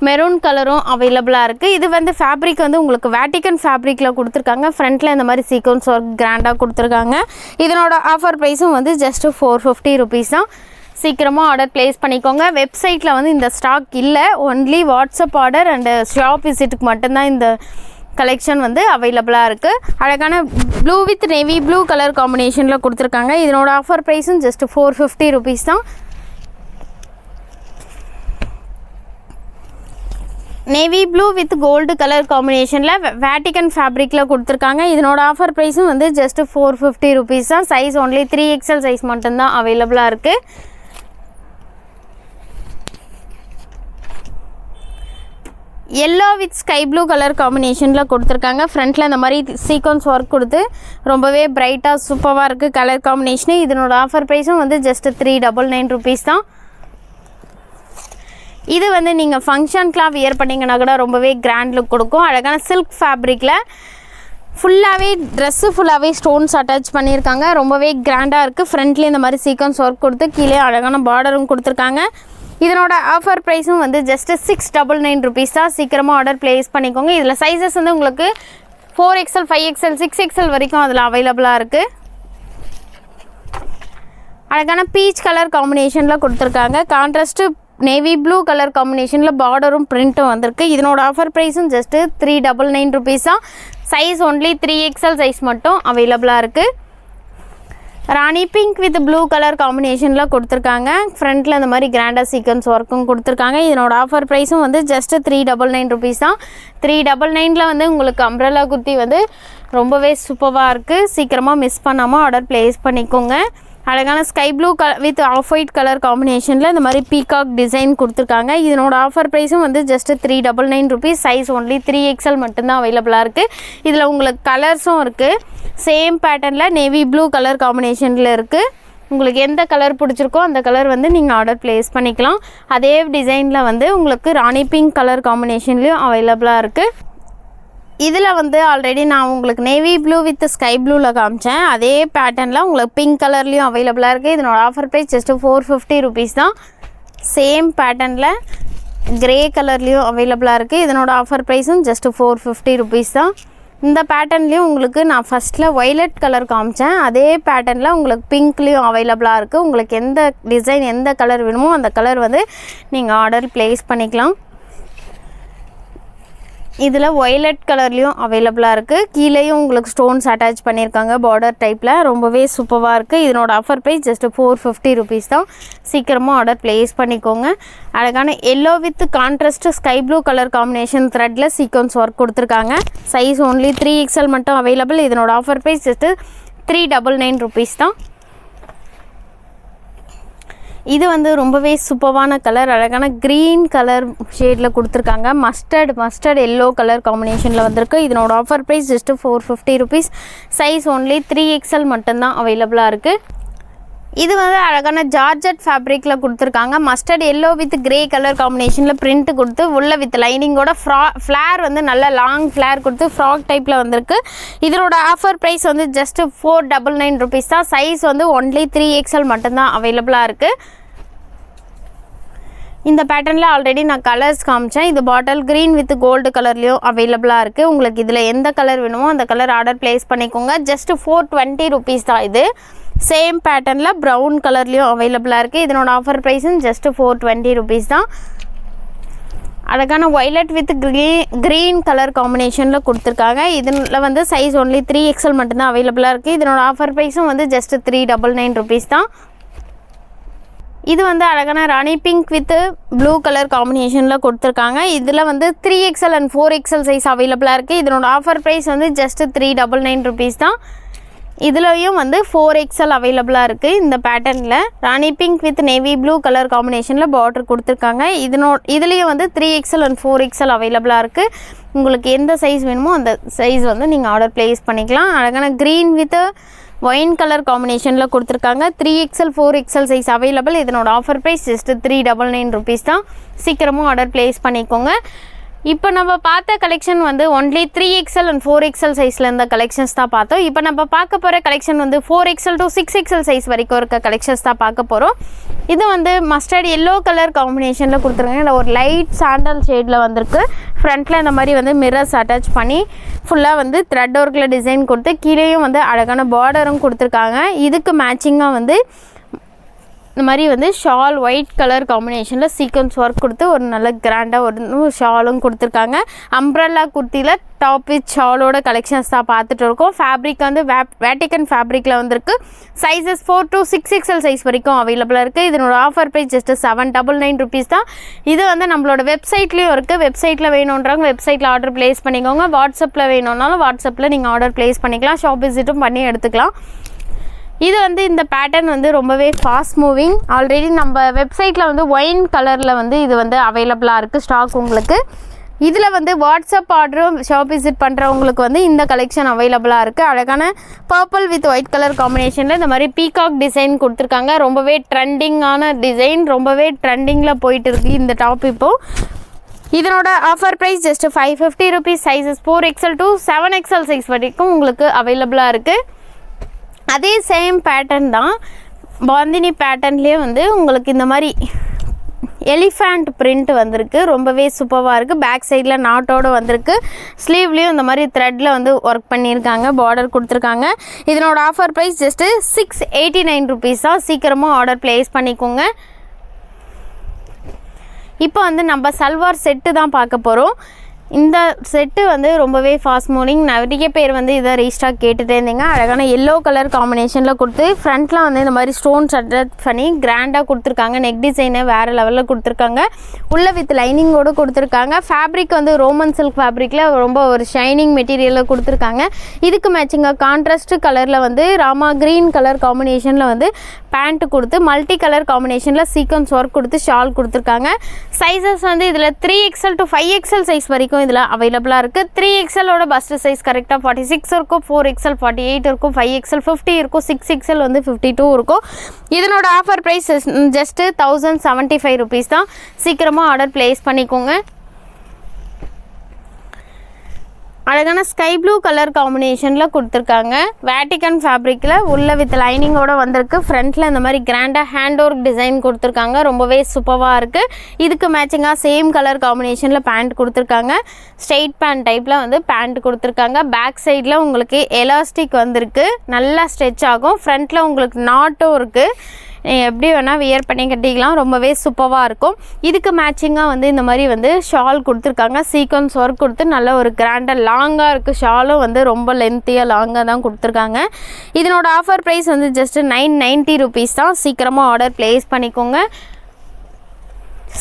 மெரூன் கலரும் அவைலபிளாக இருக்குது. இது வந்து ஃபேப்ரிக் வந்து உங்களுக்கு வேட்டிக்கன் ஃபேப்ரிக்கில் கொடுத்துருக்காங்க. ஃப்ரண்ட்டில் இந்த மாதிரி சீக்வன்ஸ் ஒர்க் கிராண்டாக கொடுத்துருக்காங்க. இதனோட ஆஃபர் ப்ரைஸும் வந்து ஜஸ்ட்டு 450 ருபீஸ் தான். சீக்கிரமாக ஆர்டர் ப்ளேஸ் பண்ணிக்கோங்க. வெப்சைட்டில் வந்து இந்த ஸ்டாக் இல்லை. Only WhatsApp order and shop விசிட்டுக்கு மட்டும்தான் இந்த கலெக்ஷன் வந்து அவைலபிளாக இருக்குது. அழகான blue with navy blue colour காம்பினேஷனில் கொடுத்துருக்காங்க. இதனோட ஆஃபர் ப்ரைஸும் ஜஸ்ட்டு 450 ருபீஸ் தான். Navy blue with gold colour காம்பினேஷனில் வேட்டிக்கன் ஃபேப்ரிக்கில் கொடுத்துருக்காங்க. இதனோட ஆஃபர் ப்ரைஸும் வந்து ஜஸ்ட்டு 450 ருபீஸ் தான். சைஸ் ஒன்லி 3XL சைஸ் மட்டும்தான் அவைலபிளாக இருக்குது. Yellow with sky blue colour காம்பினேஷனில் கொடுத்துருக்காங்க. ஃப்ரண்ட்டில் இந்த மாதிரி சீக்வன்ஸ் ஒர்க் கொடுத்து ரொம்பவே பிரைட்டாக சூப்பராக இருக்குது கலர் காம்பினேஷனு. இதனோட ஆஃபர் ப்ரைஸும் வந்து ஜஸ்ட்டு 399 ருபீஸ் தான். இது வந்து நீங்கள் ஃபங்க்ஷனுக்குலாம் வியர் பண்ணிங்கன்னா கூட ரொம்பவே கிராண்ட் லுக் கொடுக்கும். அழகான சில்க் ஃபேப்ரிக்கில் ஃபுல்லாகவே ட்ரெஸ்ஸு ஃபுல்லாகவே ஸ்டோன்ஸ் அட்டாச் பண்ணியிருக்காங்க. ரொம்பவே கிராண்டாக இருக்குது. ஃப்ரண்ட்லேயே இந்த மாதிரி சீக்வன்ஸ் ஒர்க் கொடுத்து கீழே அழகான பார்டரும் கொடுத்துருக்காங்க. இதனோட ஆஃபர் ப்ரைஸும் வந்து ஜஸ்ட்டு 699 ருபீஸ் தான். சீக்கிரமாக ஆர்டர் ப்ளேஸ் பண்ணிக்கோங்க. இதில் சைஸஸ் வந்து உங்களுக்கு 4XL 5XL 6XL வரைக்கும் அதில் அவைலபிளாக இருக்குது. அழகான பீச் கலர் காம்பினேஷனில் கொடுத்துருக்காங்க. கான்ட்ராஸ்ட்டு நேவி ப்ளூ கலர் காம்பினேஷனில் பார்டரும் பிரிண்ட்டும் வந்திருக்கு. இதனோட ஆஃபர் ப்ரைஸும் ஜஸ்ட்டு 399 ருபீஸ் தான். சைஸ் ஒன்லி 3XL சைஸ் மட்டும் அவைலபிளாக இருக்குது. Rani pink with blue colour காம்பினேஷனில் கொடுத்துருக்காங்க. ஃப்ரண்ட்டில் இந்த மாதிரி கிராண்டாக சீக்வன்ஸ் ஒர்க்கும் கொடுத்துருக்காங்க. இதனோட ஆஃபர் ப்ரைஸும் வந்து ஜஸ்ட்டு 399 ருபீஸ் தான். 399 வந்து உங்களுக்கு அம்ப்ரெல்லா குர்த்தி வந்து ரொம்பவே சூப்பராக இருக்குது. சீக்கிரமாக மிஸ் பண்ணாமல் ஆர்டர் ப்ளேஸ் பண்ணிக்கோங்க. அழகான sky blue with off white colour காம்பினேஷனில் இந்த மாதிரி பீகாக் டிசைன் கொடுத்துருக்காங்க. இதனோட ஆஃபர் ப்ரைஸும் வந்து just 399 rupees. Size only 3XL மட்டும்தான் அவைலபிளாக இருக்குது. இதில் உங்களுக்கு கலர்ஸும் இருக்குது. சேம் பேட்டர்னில் நேவி ப்ளூ கலர் காம்பினேஷனில் இருக்குது. உங்களுக்கு எந்த கலர் பிடிச்சிருக்கோ அந்த கலர் வந்து நீங்கள் ஆர்டர் ப்ளேஸ் பண்ணிக்கலாம். அதே டிசைனில் வந்து உங்களுக்கு ராணி பிங்க் கலர் காம்பினேஷன்லேயும் அவைலபிளாக இருக்குது. இதில் வந்து ஆல்ரெடி நான் உங்களுக்கு நேவி ப்ளூ வித் ஸ்கை ப்ளூவில் காமிச்சேன். அதே பேட்டர்னில் உங்களுக்கு பிங்க் கலர்லேயும் அவைலபிளாக இருக்குது. இதனோட ஆஃபர் ப்ரைஸ் ஜஸ்ட்டு 450 ருபீஸ் தான். சேம் பேட்டர்னில் கிரே கலர்லேயும் அவைலபிளாக இருக்குது. இதனோட ஆஃபர் ப்ரைஸும் ஜஸ்ட்டு 450 ருபீஸ் தான். இந்த பேட்டர்ன்லேயும் உங்களுக்கு நான் ஃபஸ்ட்டில் ஒய்லட் கலர் காமிச்சேன். அதே பேட்டர்னில் உங்களுக்கு பிங்க்லேயும் அவைலபிளாக இருக்குது. உங்களுக்கு எந்த டிசைன் எந்த கலர் வேணுமோ அந்த கலர் வந்து நீங்கள் ஆர்டர் ப்ளேஸ் பண்ணிக்கலாம். இதில் ஒய்லட் கலர்லேயும் அவைலபிளாக இருக்குது. கீழேயும் உங்களுக்கு ஸ்டோன்ஸ் அட்டாச் பண்ணியிருக்காங்க பார்டர் டைப்பில். ரொம்பவே சூப்பராக இருக்குது. இதனோட ஆஃபர் ப்ரைஸ் ஜஸ்ட்டு 450 ருபீஸ் தான். சீக்கிரமாக ஆர்டர் ப்ளேஸ் பண்ணிக்கோங்க. அழகான yellow with contrast sky blue colour combination த்ரெட்டில் சீக்வன்ஸ் ஒர்க் கொடுத்துருக்காங்க. சைஸ் ஒன்லி 3XL மட்டும் அவைலபிள். இதனோட ஆஃபர் ப்ரைஸ் ஜஸ்ட்டு 399 ருபீஸ் தான். இது வந்து ரொம்பவே சூப்பரான கலர். அழகான க்ரீன் கலர் ஷேடில் கொடுத்துருக்காங்க. மஸ்டர்ட் எல்லோ கலர் காம்பினேஷனில் வந்திருக்கு. இதனோட offer price just 450 rupees. Size only 3XL மட்டும்தான் அவைலபிளாக இருக்குது. இது வந்து அழகான ஜார்ஜட் ஃபேப்ரிக்கில் கொடுத்துருக்காங்க. Mustard yellow with grey colour காம்பினேஷனில் பிரிண்ட் கொடுத்து உள்ள வித் லைனிங்கோட ஃப்ளார் வந்து நல்ல லாங் ஃப்ளார் கொடுத்து ஃப்ராக் டைப்பில் வந்திருக்கு. இதனோட ஆஃபர் ப்ரைஸ் வந்து ஜஸ்ட்டு 499 ருபீஸ் தான். சைஸ் வந்து ஒன்லி 3XL மட்டும்தான் அவைலபிளாக இருக்குது. இந்த பேட்டர்னில் ஆல்ரெடி நான் கலர்ஸ் காமிச்சேன். இது பாட்டில் க்ரீன் வித் கோல்டு கலர்லேயும் அவைலபிளாக இருக்குது. உங்களுக்கு இதில் எந்த கலர் வேணுமோ அந்த கலர் ஆர்டர் ப்ளேஸ் பண்ணிக்கோங்க. ஜஸ்ட்டு 420 ருபீஸ் தான் இது. சேம் பேட்டர்னில் ப்ரௌன் கலர்லேயும் அவைலபிளாக இருக்குது. இதனோட ஆஃபர் ப்ரைஸும் ஜஸ்ட்டு 420 ருபீஸ் தான். அழகான ஒய்லட் வித் க்ரீன் கலர் காம்பினேஷனில் கொடுத்துருக்காங்க. இதில் வந்து சைஸ் ஒன்லி 3XL மட்டும்தான் அவைலபிளாக இருக்குது. இதனோட ஆஃபர் ப்ரைஸும் வந்து ஜஸ்ட்டு 399 ருபீஸ் தான். இது வந்து அழகான ராணி பிங்க் வித் ப்ளூ கலர் காம்பினேஷனில் கொடுத்துருக்காங்க. இதில் வந்து 3XL அண்ட் 4XL சைஸ் அவைலபிளாக இருக்குது. இதனோட ஆஃபர் ப்ரைஸ் வந்து ஜஸ்ட் 399 rupees தான். இதுலேயும் வந்து 4XL அவைலபிளாக இருக்குது. இந்த பேட்டர்னில் rani pink with navy blue colour காம்பினேஷனில் பார்டர் கொடுத்துருக்காங்க. இதுலேயும் வந்து 3XL அண்ட் 4XL அவைலபிளாக இருக்குது. உங்களுக்கு எந்த சைஸ் வேணுமோ அந்த சைஸ் வந்து நீங்கள் ஆர்டர் ப்ளேஸ் பண்ணிக்கலாம். அழகான க்ரீன் வித் ஒயின் கலர் காம்பினேஷனில் கொடுத்துருக்காங்க. 3XL 4XL size available. இதனோட ஆஃபர் ப்ரைஸ் ஜஸ்ட் 399 rupees தான். சீக்கிரமும் ஆர்டர் ப்ளேஸ் பண்ணிக்கோங்க. இப்போ நம்ம பார்த்த கலெக்ஷன் வந்து ஒன்லி 3XL அண்ட் 4XL சைஸில் இருந்த கலெக்ஷன்ஸ் தான் பார்த்தோம். இப்போ நம்ம பார்க்க போகிற கலெக்ஷன் வந்து 4XL to 6XL சைஸ் வரைக்கும் இருக்க கலெக்ஷன்ஸ் தான் பார்க்க போகிறோம். இது வந்து மஸ்டர்ட் எல்லோ கலர் காம்பினேஷனில் கொடுத்துருக்காங்க. இல்லை ஒரு லைட் சாண்டல் ஷேடில் வந்திருக்கு. ஃப்ரண்ட்டில் இந்த மாதிரி வந்து மிரர்ஸ் அட்டாச் பண்ணி ஃபுல்லாக வந்து த்ரெட் ஒர்க்கில் டிசைன் கொடுத்து கீழேயும் வந்து அழகான பார்டரும் கொடுத்துருக்காங்க. இதுக்கு மேட்சிங்காக வந்து இந்த மாதிரி வந்து ஷால் ஒயிட் கலர் காம்பினேஷனில் சீக்வன்ஸ் ஒர்க் கொடுத்து ஒரு நல்ல கிராண்டாக ஒரு ஷாலும் கொடுத்துருக்காங்க. அம்ப்ரெல்லா குர்த்தியில் டாப் வித் ஷாலோட கலெக்ஷன்ஸ் தான் பார்த்துட்டு இருக்கோம். ஃபேப்ரிக் வந்து வேட்டிக்கன் ஃபேப்ரிக்கில் வந்திருக்கு. சைஸஸ் 4 to 6XL சைஸ் வரைக்கும் அவைலபிளாக இருக்குது. இதனோட ஆஃபர் ப்ரைஸ் ஜஸ்ட் 799 rupees தான். இது வந்து நம்மளோட வெப்சைட்லேயும் இருக்குது. வெப்சைட்டில் வேணுன்றவங்க வெப்சைட்டில் ஆர்டர் ப்ளேஸ் பண்ணிக்கோங்க. வாட்ஸ்அப்பில் வேணும்னாலும் வாட்ஸ்அப்பில் நீங்கள் ஆர்டர் ப்ளேஸ் பண்ணிக்கலாம். ஷாப் விசிட்டும் பண்ணி எடுத்துக்கலாம். இது வந்து இந்த பேட்டர்ன் வந்து ரொம்பவே ஃபாஸ்ட் மூவிங். ஆல்ரெடி நம்ம வெப்சைட்டில் வந்து ஒயின் கலரில் வந்து இது வந்து அவைலபிளாக இருக்குது ஸ்டாக் உங்களுக்கு. இதில் வந்து வாட்ஸ்அப் ஆர்டரும் ஷாப் விசிட் பண்ணுறவங்களுக்கு வந்து இந்த கலெக்ஷன் அவைலபிளாக இருக்குது. அழகான பர்பிள் வித் ஒயிட் கலர் காம்பினேஷனில் இந்த மாதிரி பீகாக் டிசைன் கொடுத்துருக்காங்க. ரொம்பவே ட்ரெண்டிங்கான டிசைன், ரொம்பவே ட்ரெண்டிங்கில் போயிட்டு இருக்குது இந்த டாப். இப்போது இதனோட offer price just 550 rupees. Sizes 4XL to 7XL size வரைக்கும் உங்களுக்கு அவைலபிளாக இருக்குது. அதே சேம் பேட்டர்ன் தான். பாந்தினி பேட்டர்ன்லேயே வந்து உங்களுக்கு இந்த மாதிரி எலிஃபண்ட் பிரிண்ட் வந்திருக்கு. ரொம்பவே சூப்பராக இருக்குது. பேக் சைடில் நாட்டோடு வந்திருக்கு. ஸ்லீவ்லேயும் இந்த மாதிரி த்ரெட்டில் வந்து ஒர்க் பண்ணியிருக்காங்க. பார்டர் கொடுத்துருக்காங்க. இதனோட ஆஃபர் ப்ரைஸ் ஜஸ்ட்டு 689 rupees தான். சீக்கிரமாக ஆர்டர் ப்ளேஸ் பண்ணிக்கோங்க. இப்போ வந்து நம்ம சல்வார் செட்டு தான் பார்க்க போகிறோம். இந்த செட்டு வந்து ரொம்பவே ஃபாஸ்ட் மூவிங். நிறைய பேர் வந்து இதை ரீஸ்டாக் கேட்டுகிட்டே இருந்தீங்க. அழகான எல்லோ கலர் காம்பினேஷனில் கொடுத்து ஃப்ரண்ட்டில் வந்து இந்த மாதிரி ஸ்டோன்ஸ் அட்டாச் பண்ணி கிராண்டாக கொடுத்துருக்காங்க. நெக் டிசைனை வேறு லெவலில் கொடுத்துருக்காங்க. உள்ள வித் லைனிங்கோடு கொடுத்துருக்காங்க. ஃபேப்ரிக் வந்து ரோமன் சில்க் ஃபேப்ரிக்கில் ரொம்ப ஒரு ஷைனிங் மெட்டீரியலில் கொடுத்துருக்காங்க. இதுக்கு மேட்சிங்காக கான்ட்ராஸ்ட் கலரில் வந்து ராமா க்ரீன் கலர் காம்பினேஷனில் வந்து பேண்ட்டு கொடுத்து மல்டி கலர் காம்பினேஷனில் சீக்வன்ஸ் ஒர்க் கொடுத்து ஷால் கொடுத்துருக்காங்க. சைஸஸ் வந்து இதில் 3XL to 5XL சைஸ் வரைக்கும் இதில் அவைலபிளாக இருக்குது. 3XLோட பஸ்ட் சைஸ் கரெக்டாக 46 இருக்கும். 4XL 48 இருக்கும். 5XL 50 இருக்கும். 6XL வந்து 52 இருக்கும். இதனோட ஆஃபர் ப்ரைஸ் ஜஸ்ட்டு 1075 rupees தான். சீக்கிரமாக ஆர்டர் ப்ளேஸ் பண்ணிக்கோங்க. அழகான ஸ்கை ப்ளூ கலர் காம்பினேஷனில் கொடுத்துருக்காங்க. வேட்டிக்கன் ஃபேப்ரிக்கில் உள்ள வித் லைனிங்கோடு வந்திருக்கு. ஃப்ரண்ட்டில் இந்த மாதிரி கிராண்டாக ஹேண்ட் ஒர்க் டிசைன் கொடுத்துருக்காங்க. ரொம்பவே சூப்பராக இருக்குது. இதுக்கு மேட்சிங்காக சேம் கலர் காம்பினேஷனில் பேண்ட் கொடுத்துருக்காங்க. ஸ்ட்ரெயிட் பேண்ட் டைப்பில் வந்து பேண்ட் கொடுத்துருக்காங்க. பேக் சைடில் உங்களுக்கு எலாஸ்டிக் வந்திருக்கு. நல்லா ஸ்ட்ரெச் ஆகும். ஃப்ரண்ட்டில் உங்களுக்கு நாட்டும் இருக்குது. எப்படி வேணால் வியர் பண்ணி கட்டிக்கலாம். ரொம்பவே சூப்பராக இருக்கும். இதுக்கு மேட்சிங்காக வந்து இந்த மாதிரி வந்து ஷால் கொடுத்துருக்காங்க. சீக்வன்ஸ் ஒர்க் கொடுத்து நல்ல ஒரு கிராண்டாக லாங்காக இருக்குது. ஷாலும் வந்து ரொம்ப லென்த்தியாக லாங்காக தான் கொடுத்துருக்காங்க. இதனோட ஆஃபர் ப்ரைஸ் வந்து ஜஸ்ட் 990 rupees தான். சீக்கிரமாக ஆர்டர் ப்ளேஸ் பண்ணிக்கோங்க.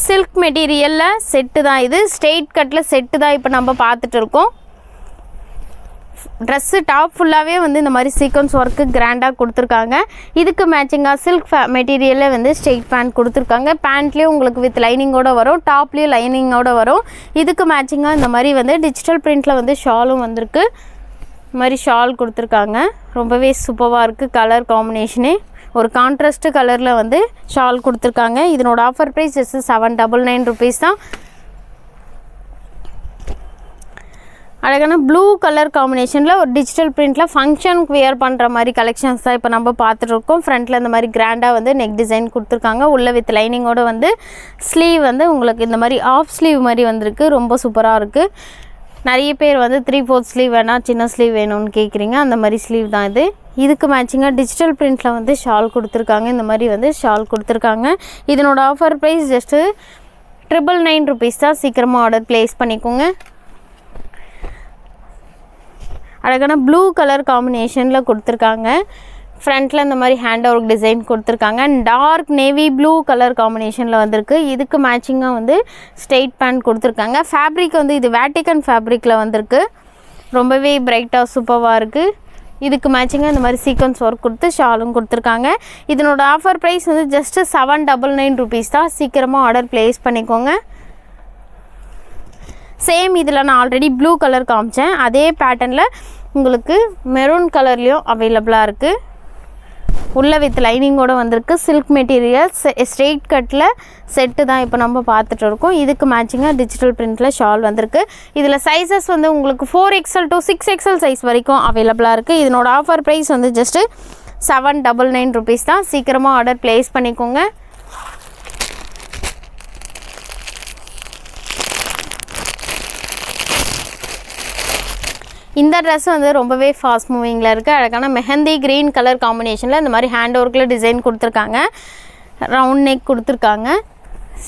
சில்க் மெட்டீரியலில் செட்டு தான் இது. ஸ்ட்ரெயிட் கட்டில் செட்டு தான் இப்போ நம்ம பார்த்துட்டு இருக்கோம். ட்ரெஸ்ஸு டாப் ஃபுல்லாகவே வந்து இந்த மாதிரி சீக்வன்ஸ் ஒர்க்கு கிராண்டாக கொடுத்துருக்காங்க. இதுக்கு மேட்சிங்காக சில்க் மெட்டீரியலில் வந்து ஸ்ட்ரெயிட் பேண்ட் கொடுத்துருக்காங்க. பேண்ட்லேயும் உங்களுக்கு வித் லைனிங்கோடு வரும். டாப்லேயும் லைனிங்கோடு வரும். இதுக்கு மேட்சிங்காக இந்த மாதிரி வந்து டிஜிட்டல் பிரிண்டில் வந்து ஷாலும் வந்திருக்கு. இந்த மாதிரி ஷால் கொடுத்துருக்காங்க. ரொம்பவே சூப்பராக இருக்குது. கலர் காம்பினேஷனே ஒரு கான்ட்ராஸ்ட் கலரில் வந்து ஷால் கொடுத்துருக்காங்க. இதனோட ஆஃபர் ப்ரைஸ் ஜஸ்ட் 799 rupees தான். அழகான ப்ளூ கலர் காம்பினேஷனில் ஒரு டிஜிட்டல் பிரிண்டில் ஃபங்க்ஷனுக்கு வியர் பண்ணுற மாதிரி கலெக்ஷன்ஸ் தான் இப்போ நம்ம பார்த்துட்ருக்கோம். ஃப்ரண்ட்டில் இந்த மாதிரி கிராண்டாக வந்து நெக் டிசைன் கொடுத்துருக்காங்க. உள்ள வித் லைனிங்கோடு வந்து ஸ்லீவ் வந்து உங்களுக்கு இந்த மாதிரி ஆஃப் ஸ்லீவ் மாதிரி வந்திருக்கு. ரொம்ப சூப்பராக இருக்குது. நிறைய பேர் வந்து 3/4 ஸ்லீவ் வேணால் சின்ன ஸ்லீவ் வேணும்னு கேட்குறீங்க. அந்த மாதிரி ஸ்லீவ் தான் இது. இதுக்கு மேட்சிங்காக டிஜிட்டல் பிரிண்டில் வந்து ஷால் கொடுத்துருக்காங்க. இந்த மாதிரி வந்து ஷால் கொடுத்துருக்காங்க. இதனோட ஆஃபர் ப்ரைஸ் ஜஸ்ட்டு 999 rupees தான். சீக்கிரமாக ஆர்டர் ப்ளேஸ் பண்ணிக்கோங்க. அழகான ப்ளூ கலர் காம்பினேஷனில் கொடுத்துருக்காங்க. ஃப்ரண்ட்டில் இந்த மாதிரி ஹேண்ட் ஒர்க் டிசைன் கொடுத்துருக்காங்க. டார்க் நேவி ப்ளூ கலர் காம்பினேஷனில் வந்திருக்கு. இதுக்கு மேட்சிங்காக வந்து ஸ்ட்ரெயிட் பேண்ட் கொடுத்துருக்காங்க. ஃபேப்ரிக் வந்து இது வேட்டிக்கன் ஃபேப்ரிக்கில் வந்திருக்கு. ரொம்பவே பிரைட்டாக சூப்பராக இருக்குது. இதுக்கு மேட்சிங்காக இந்த மாதிரி சீக்வன்ஸ் ஒர்க் கொடுத்து ஷாலும் கொடுத்துருக்காங்க. இதனோட ஆஃபர் ப்ரைஸ் வந்து ஜஸ்ட்டு 799 rupees தான். சீக்கிரமாக ஆர்டர் ப்ளேஸ் பண்ணிக்கோங்க. சேம் இதில் நான் ஆல்ரெடி ப்ளூ கலர் காமிச்சேன். அதே பேட்டர்னில் உங்களுக்கு மெரூன் கலர்லேயும் அவைலபிளாக இருக்குது. உள்ள வித் லைனிங்கோடு வந்திருக்கு. சில்க் மெட்டீரியல் ஸ்ட்ரெயிட் கட்டில் செட்டு தான் இப்போ நம்ம பார்த்துட்டு இருக்கோம். இதுக்கு மேட்சிங்காக டிஜிட்டல் பிரிண்டில் ஷால் வந்திருக்கு. இதில் சைஸஸ் வந்து உங்களுக்கு 4XL to 6XL சைஸ் வரைக்கும் அவைலபிளாக இருக்குது. இதனோட ஆஃபர் ப்ரைஸ் வந்து ஜஸ்ட்டு 799 rupees தான். சீக்கிரமாக ஆர்டர் ப்ளேஸ் பண்ணிக்கோங்க. இந்த ட்ரெஸ் வந்து ரொம்பவே ஃபாஸ்ட் மூவிங்கில் இருக்குது. அழகான மெஹந்தி க்ரீன் கலர் காம்பினேஷனில் இந்த மாதிரி ஹேண்ட் ஒர்க்கில் டிசைன் கொடுத்துருக்காங்க. ரவுண்ட் நெக் கொடுத்துருக்காங்க.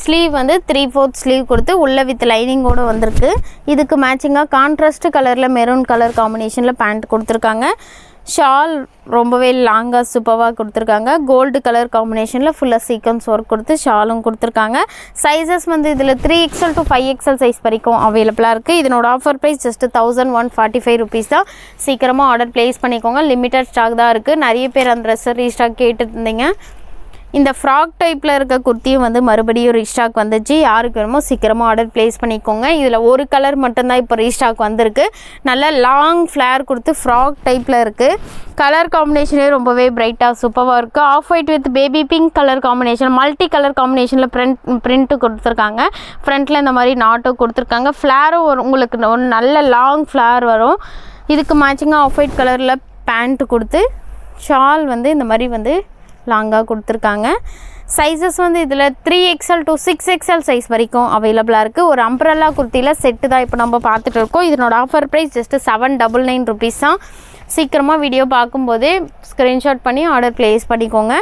ஸ்லீவ் வந்து 3/4 ஸ்லீவ் கொடுத்து உள்ள வித் லைனிங்கோடு வந்திருக்கு. இதுக்கு மேட்சிங்காக கான்ட்ராஸ்ட் கலரில் மெரூன் கலர் காம்பினேஷனில் பேண்ட் கொடுத்துருக்காங்க. ஷால் ரொம்பவே லாங்காக சூப்பராக கொடுத்துருக்காங்க. கோல்டு கலர் காம்பினேஷனில் ஃபுல்லாக சீக்வன்ஸ் ஒர்க் கொடுத்து ஷாலும் கொடுத்துருக்காங்க. சைஸஸ் வந்து இதில் 3XL to 5XL சைஸ் வரைக்கும் அவைலபிளாக இருக்குது. இதனோட ஆஃபர் ப்ரைஸ் ஜஸ்ட்டு 1145 rupees தான். சீக்கிரமாக ஆர்டர் ப்ளேஸ் பண்ணிக்கோங்க. லிமிட்டட் ஸ்டாக் தான் இருக்குது. நிறைய பேர் அந்த ட்ரெஸ்ஸை ரீஸ்டாக் கேட்டுட்டு இருந்தீங்க. இந்த ஃப்ராக் டைப்பில் இருக்க குர்த்தியும் வந்து மறுபடியும் ரீஸ்டாக் வந்துச்சு. யாருக்கு வேணுமோ சீக்கிரமாக ஆர்டர் ப்ளேஸ் பண்ணிக்கோங்க. இதில் ஒரு கலர் மட்டும்தான் இப்போ ரீஸ்டாக் வந்திருக்கு. நல்லா லாங் ஃப்ளேர் கொடுத்து ஃப்ராக் டைப்பில் இருக்குது. கலர் காம்பினேஷனே ரொம்பவே பிரைட்டாக சூப்பராக இருக்குது. Off white with baby pink colour combination, multi colour காம்பினேஷனில் பிரிண்ட்டு கொடுத்துருக்காங்க. ஃப்ரண்ட்டில் இந்த மாதிரி நாட்டும் கொடுத்துருக்காங்க. ஃப்ளேரும் ஒரு உங்களுக்கு ஒரு நல்ல லாங் ஃப்ளேர் வரும். இதுக்கு மேட்சிங்காக ஆஃப் ஒயிட் கலரில் பேண்ட்டு கொடுத்து ஷால் வந்து இந்த மாதிரி வந்து லாங்காக கொடுத்துருக்காங்க. சைஸஸ் வந்து இதில் 3XL to 6XL சைஸ் வரைக்கும் அவைலபிளாக இருக்குது. ஒரு அம்ப்ரெல்லா குர்த்தியில் செட்டு தான் இப்போ நம்ம பார்த்துட்டு இருக்கோம். இதனோட ஆஃபர் ப்ரைஸ் ஜஸ்ட்டு 799 rupees தான். சீக்கிரமாக வீடியோ பார்க்கும்போதே ஸ்க்ரீன்ஷாட் பண்ணி ஆர்டர் ப்ளேஸ் பண்ணிக்கோங்க.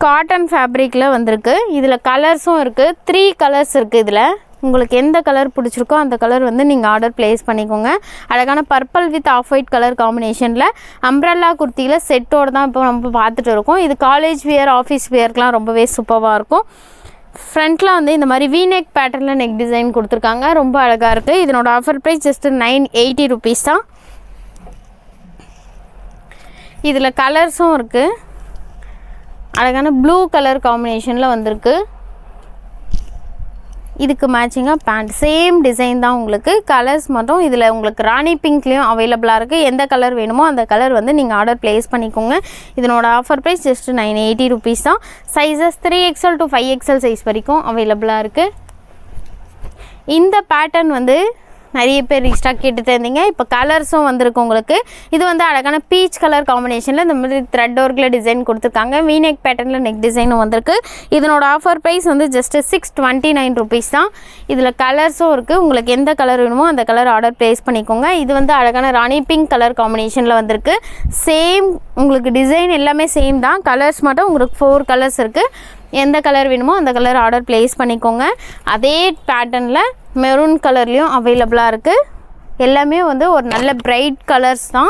காட்டன் ஃபேப்ரிக்கில் வந்திருக்கு. இதில் கலர்ஸும் இருக்குது. 3 கலர்ஸ் இருக்குது. இதில் உங்களுக்கு எந்த கலர் பிடிச்சிருக்கோ அந்த கலர் வந்து நீங்கள் ஆர்டர் ப்ளேஸ் பண்ணிக்கோங்க. அழகான purple with off white colour காம்பினேஷனில் அம்ப்ரெல்லா குர்த்தியில் செட்டோடு தான் இப்போ நம்ம பார்த்துட்டு இருக்கோம். இது காலேஜ் வியர், ஆஃபீஸ் வியர்க்கெலாம் ரொம்பவே சூப்பராக இருக்கும். ஃப்ரண்ட்டில் வந்து இந்த மாதிரி வீநெக் பேட்டர்னில் நெக் டிசைன் கொடுத்துருக்காங்க. ரொம்ப அழகாக இருக்குது. இதனோட ஆஃபர் ப்ரைஸ் ஜஸ்ட்டு 980 rupees தான். இதில் கலர்ஸும் இருக்குது. அழகான ப்ளூ கலர் காம்பினேஷனில் வந்திருக்கு. இதுக்கு மேட்சிங்காக பேண்ட் சேம் டிசைன் தான். உங்களுக்கு கலர்ஸ் மட்டும் இதில் உங்களுக்கு ராணி பிங்க்லேயும் அவைலபிளாக இருக்குது. எந்த கலர் வேணுமோ அந்த கலர் வந்து நீங்கள் ஆர்டர் ப்ளேஸ் பண்ணிக்கோங்க. இதனோட ஆஃபர் ப்ரைஸ் ஜஸ்ட்டு 980 rupees தான். Sizes 3XL to 5XL size வரைக்கும் அவைலபிளாக இருக்குது. இந்த பேட்டர்ன் வந்து நிறைய பேர் ரீஸ்டாக் கேட்டுட்டு இருந்தீங்க. இப்போ கலர்ஸும் வந்திருக்கு உங்களுக்கு. இது வந்து அழகான பீச் கலர் காம்பினேஷனில் இந்த மாதிரி த்ரெட் ஒர்க்கில் டிசைன் கொடுத்துருக்காங்க. வீநெக் பேட்டர்னில் நெக் டிசைனும் வந்திருக்கு. இதனோட ஆஃபர் ப்ரைஸ் வந்து ஜஸ்ட்டு 629 rupees தான். இதில் கலர்ஸும் இருக்குது. உங்களுக்கு எந்த கலர் வேணுமோ அந்த கலர் ஆர்டர் ப்ளேஸ் பண்ணிக்கோங்க. இது வந்து அழகான ராணி பிங்க் கலர் காம்பினேஷனில் வந்திருக்கு. சேம் உங்களுக்கு டிசைன் எல்லாமே சேம் தான். கலர்ஸ் மட்டும் உங்களுக்கு 4 கலர்ஸ் இருக்குது. எந்த கலர் வேணுமோ அந்த கலர் ஆர்டர் ப்ளேஸ் பண்ணிக்கோங்க. அதே பேட்டர்னில் மெரூன் கலர்லேயும் அவைலபிளாக இருக்குது. எல்லாமே வந்து ஒரு நல்ல பிரைட் கலர்ஸ் தான்.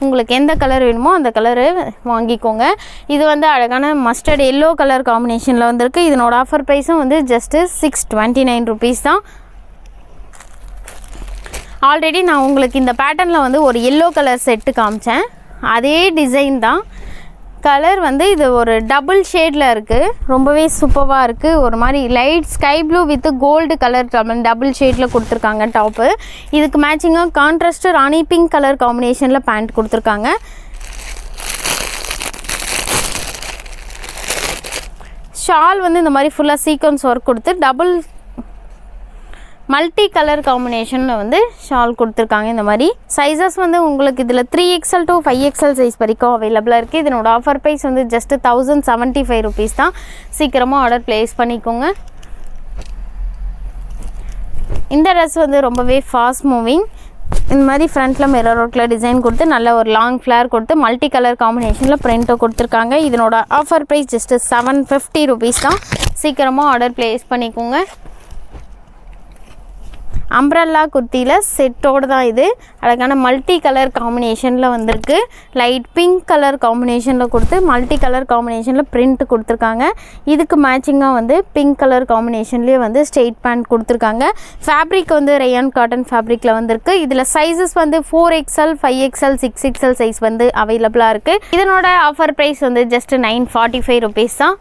உங்களுக்கு எந்த கலர் வேணுமோ அந்த கலரு வாங்கிக்கோங்க. இது வந்து அழகான மஸ்டர்ட் எல்லோ கலர் காம்பினேஷனில் வந்திருக்கு. இதனோட ஆஃபர் ப்ரைஸும் வந்து ஜஸ்ட்டு 629 rupees தான். ஆல்ரெடி நான் உங்களுக்கு இந்த பேட்டர்னில் வந்து ஒரு எல்லோ கலர் செட்டு காமிச்சேன். அதே டிசைன் தான். கலர் வந்து இது ஒரு டபுள் ஷேடில் இருக்குது. ரொம்பவே சூப்பராக இருக்குது. ஒரு மாதிரி light sky blue with gold colour double ஷேடில் கொடுத்துருக்காங்க டாப்பு. இதுக்கு மேட்சிங்காக கான்ட்ராஸ்ட்டு ராணி பிங்க் கலர் காம்பினேஷனில் பேண்ட் கொடுத்துருக்காங்க. ஷால் வந்து இந்த மாதிரி ஃபுல்லாக சீக்வன்ஸ் ஒர்க் கொடுத்து டபுள் மல்டி கலர் காம்பினேஷனில் வந்து ஷால் கொடுத்துருக்காங்க. இந்த மாதிரி சைஸஸ் வந்து உங்களுக்கு இதில் 3XL to 5XL சைஸ் வரைக்கும் அவைலபிளாக இருக்குது. இதனோட ஆஃபர் ப்ரைஸ் வந்து ஜஸ்ட்டு 1075 rupees தான். சீக்கிரமாக ஆர்டர் ப்ளேஸ் பண்ணிக்கோங்க. இந்த ட்ரெஸ் வந்து ரொம்பவே ஃபாஸ்ட் மூவிங். இந்த மாதிரி ஃப்ரண்ட்டில் மிரர் ஒர்க்கில் டிசைன் கொடுத்து நல்ல ஒரு லாங் ஃப்ளேர் கொடுத்து மல்டி கலர் காம்பினேஷனில் பிரிண்ட்டை கொடுத்துருக்காங்க. இதனோட ஆஃபர் ப்ரைஸ் ஜஸ்ட்டு 750 rupees தான். சீக்கிரமாக ஆர்டர் ப்ளேஸ் பண்ணிக்கோங்க. அம்ப்ரெல்லா குர்த்தியில் செட்டோடு தான் இது. அழகான மல்டி கலர் காம்பினேஷனில் வந்திருக்கு. லைட் பிங்க் கலர் காம்பினேஷனில் கொடுத்து மல்டி கலர் காம்பினேஷனில் பிரிண்ட் கொடுத்துருக்காங்க. இதுக்கு மேட்சிங்காக வந்து பிங்க் கலர் காம்பினேஷன்லேயே வந்து ஸ்ட்ரெயிட் பேண்ட் கொடுத்துருக்காங்க. ஃபேப்ரிக் வந்து ரயான் காட்டன் ஃபேப்ரிக்கில் வந்திருக்கு. இதில் சைஸஸ் வந்து 4XL 5XL 6XL சைஸ் வந்து அவைலபிளாக இருக்குது. இதனோட ஆஃபர் ப்ரைஸ் வந்து ஜஸ்ட் 945 ருபீஸ் தான்.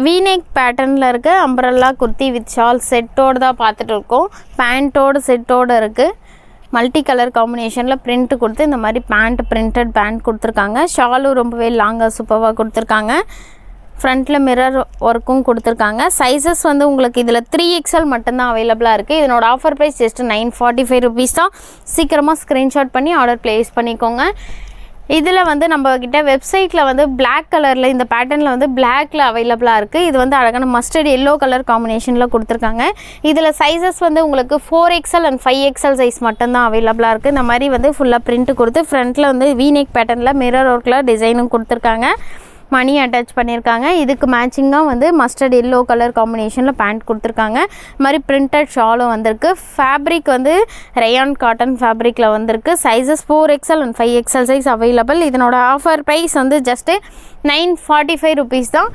வீநெக் பேட்டர்னில் இருக்க அம்ப்ரெல்லா குர்த்தி வித் ஷால் செட்டோடு தான் பார்த்துட்டு இருக்கோம். பேண்ட்டோடு செட்டோடு இருக்குது. மல்டி கலர் காம்பினேஷனில் பிரிண்ட் கொடுத்து இந்த மாதிரி பிரிண்டட் பேண்ட் கொடுத்துருக்காங்க. ஷாலும் ரொம்பவே லாங்காக சூப்பராக கொடுத்துருக்காங்க. ஃப்ரண்ட்டில் மிரர் ஒர்க்கும் கொடுத்துருக்காங்க. சைஸஸ் வந்து உங்களுக்கு இதில் 3XL மட்டும்தான் அவைலபிளாக இருக்குது. இதனோட ஆஃபர் ப்ரைஸ் ஜஸ்ட் 945 ருபீஸ் தான். சீக்கிரமாக ஸ்க்ரீன்ஷாட் பண்ணி ஆர்டர் ப்ளேஸ் பண்ணிக்கோங்க. இதில் வந்து நம்மக்கிட்ட வெப்சைட்டில் வந்து பிளாக் கலரில் இந்த பேட்டர்னில் வந்து பிளாக்கில் அவைலபிளாக இருக்குது. இது வந்து அழகான மஸ்டர்ட் எல்லோ கலர் காம்பினேஷனில் கொடுத்துருக்காங்க. இதில் சைஸஸ் வந்து உங்களுக்கு 4XL அண்ட் 5XL சைஸ் மட்டும்தான் அவைலபிளாக இருக்குது. இந்த மாதிரி வந்து ஃபுல்லாக பிரிண்ட் கொடுத்து ஃப்ரண்ட்டில் வந்து வீநெக் பேட்டர்னில் மிரர் ஒர்க்கில் டிசைனும் கொடுத்துருக்காங்க. மணி அட்டாச் பண்ணியிருக்காங்க. இதுக்கு மேட்சிங்காக வந்து மஸ்டர்ட் எல்லோ கலர் காம்பினேஷனில் பேண்ட் கொடுத்துருக்காங்க. இது மாதிரி பிரிண்டட் ஷாலும் வந்திருக்கு. ஃபேப்ரிக் வந்து ரயான் காட்டன் ஃபேப்ரிக்கில் வந்திருக்கு. Sizes 4XL and 5XL size available. இதனோட ஆஃபர் ப்ரைஸ் வந்து ஜஸ்ட்டு 945 ருபீஸ் தான்.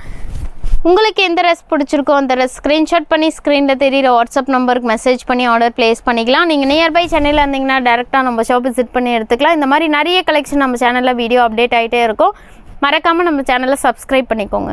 உங்களுக்கு எந்த ட்ரெஸ் பிடிச்சிருக்கோ அந்த ட்ரெஸ் ஸ்க்ரீன்ஷாட் பண்ணி ஸ்க்ரீனில் தெரியுற வாட்ஸ்அப் நம்பருக்கு மெசேஜ் பண்ணி ஆர்டர் ப்ளேஸ் பண்ணிக்கலாம். நீங்கள் நியர்பை சென்னையில் இருந்தீங்கன்னா டேரெக்டாக நம்ம ஷாப் விசிட் பண்ணி எடுத்துக்கலாம். இந்த மாதிரி நிறைய கலெக்ஷன் நம்ம சேனலில் வீடியோ அப்டேட் ஆகிட்டே இருக்கும். மறக்காமல் நம்ம சேனலை சப்ஸ்கிரைப் பண்ணிக்கோங்க.